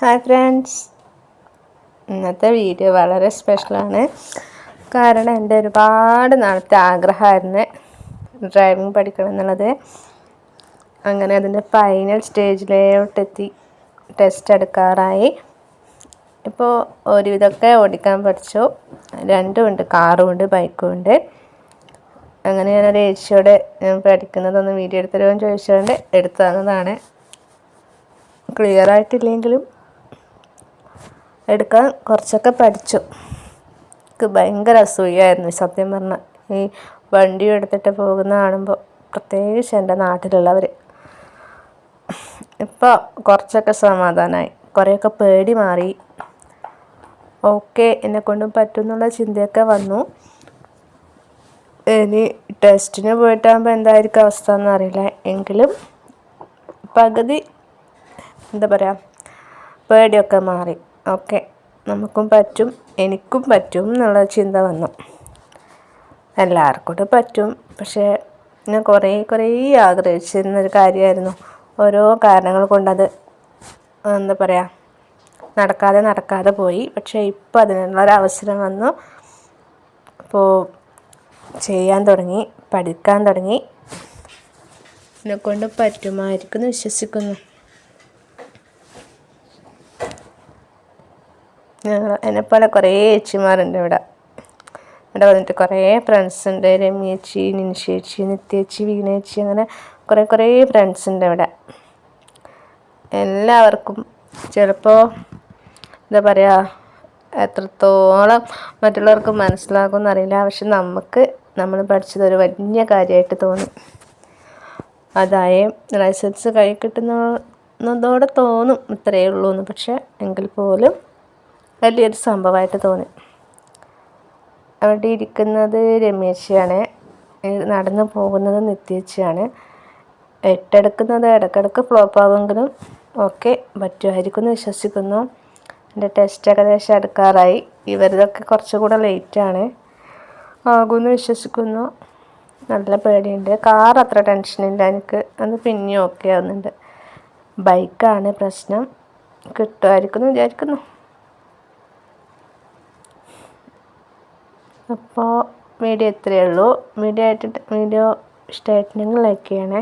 Hi friends, ഇന്നത്തെ video വളരെ സ്പെഷ്യലാണ്. കാരണം എൻ്റെ ഒരുപാട് നാളത്തെ ആഗ്രഹമായിരുന്നു ഡ്രൈവിംഗ് പഠിക്കണം എന്നുള്ളത്. അങ്ങനെ അതിൻ്റെ ഫൈനൽ സ്റ്റേജിലോട്ടെത്തി. ടെസ്റ്റ് എടുക്കാറായി. ഇപ്പോൾ ഒരുവിധമൊക്കെ ഓടിക്കാൻ പഠിച്ചു. രണ്ടുമുണ്ട്, കാറുമുണ്ട് ബൈക്കുമുണ്ട്. അങ്ങനെ ഞാനൊരു ഏച്ചിയോട് ഞാൻ പഠിക്കുന്നതൊന്ന് വീഡിയോ എടുത്ത് തരുമെന്ന് ചോദിച്ചുകൊണ്ട് എടുത്തു തന്നതാണ്. ക്ലിയർ ആയിട്ടില്ലെങ്കിലും എടുക്കാൻ കുറച്ചൊക്കെ പഠിച്ചു. എനിക്ക് ഭയങ്കര അസൂയായിരുന്നു സത്യം പറഞ്ഞാൽ. ഈ വണ്ടി എടുത്തിട്ട് പോകുന്ന കാണുമ്പോൾ, പ്രത്യേകിച്ച് എൻ്റെ നാട്ടിലുള്ളവർ. ഇപ്പോൾ കുറച്ചൊക്കെ സമാധാനമായി, കുറേയൊക്കെ പേടി മാറി. ഓക്കെ, എന്നെക്കൊണ്ടും പറ്റും എന്നുള്ള ചിന്തയൊക്കെ വന്നു. ഇനി ടെസ്റ്റിന് പോയിട്ടാകുമ്പോൾ എന്തായിരിക്കും അവസ്ഥ എന്നറിയില്ല. എങ്കിലും പകുതി എന്താ പറയുക, പേടിയൊക്കെ മാറി. ഓക്കെ, നമുക്കും പറ്റും, എനിക്കും പറ്റും എന്നുള്ള ചിന്ത വന്നു. എല്ലാവർക്കും പറ്റും, പക്ഷേ ഞാൻ കുറേ ആഗ്രഹിച്ചിരുന്നൊരു കാര്യമായിരുന്നു. ഓരോ കാരണങ്ങൾ കൊണ്ടത് എന്താ പറയുക, നടക്കാതെ പോയി. പക്ഷേ ഇപ്പോൾ അതിനുള്ളൊരവസരം വന്നു. അപ്പോൾ ചെയ്യാൻ തുടങ്ങി, പഠിക്കാൻ തുടങ്ങി. എന്നെക്കൊണ്ട് പറ്റുമായിരിക്കും എന്ന് വിശ്വസിക്കുന്നു. എന്നെപ്പോലെ കുറേ ചേച്ചിമാരുണ്ട് ഇവിടെ വന്നിട്ട്. കുറേ ഫ്രണ്ട്സ് ഉണ്ട്. രമ്യേച്ചി, നിൻഷേച്ചി, നിത്യേച്ചി, വീണേച്ചി, അങ്ങനെ കുറേ ഫ്രണ്ട്സ് ഉണ്ട് ഇവിടെ. എല്ലാവർക്കും ചിലപ്പോൾ എന്താ പറയുക, എത്രത്തോളം മറ്റുള്ളവർക്ക് മനസ്സിലാകുമെന്ന് അറിയില്ല. പക്ഷെ നമ്മൾ പഠിച്ചതൊരു വലിയ കാര്യമായിട്ട് തോന്നി. അതായത് ലൈസൻസ് കൈ കിട്ടുന്നതോടെ തോന്നും ഇത്രയേ ഉള്ളൂ എന്ന്. പക്ഷെ എങ്കിൽ പോലും വലിയൊരു സംഭവമായിട്ട് തോന്നി. അവിടെ ഇരിക്കുന്നത് രമ്യേച്ചിയാണ്, നടന്നു പോകുന്നത് നിത്യേച്ചിയാണ്. എട്ടെടുക്കുന്നത് ഇടയ്ക്കിടയ്ക്ക് ഫ്ലോപ്പ് ആവുമെങ്കിലും ഓക്കെ, പറ്റുമായിരിക്കും എന്ന് വിശ്വസിക്കുന്നു. എൻ്റെ ടെസ്റ്റ് ഏകദേശം എടുക്കാറായി. ഇവരതൊക്കെ കുറച്ചുകൂടെ ലേറ്റാണ്, ആകുമെന്ന് വിശ്വസിക്കുന്നു. നല്ല പേടിയുണ്ട്. കാർ അത്ര ടെൻഷനില്ല എനിക്ക്, അത് പിന്നെയും ഓക്കെ ആവുന്നുണ്ട്. ബൈക്കാണ് പ്രശ്നം. കിട്ടുമായിരിക്കും എന്ന് വിചാരിക്കുന്നു. അപ്പോൾ വീഡിയോ ഇത്രയേ ഉള്ളൂ. വീഡിയോ ഇഷ്ടമായിട്ടുണ്ടെങ്കിൽ ലൈക്ക് ചെയ്യണേ.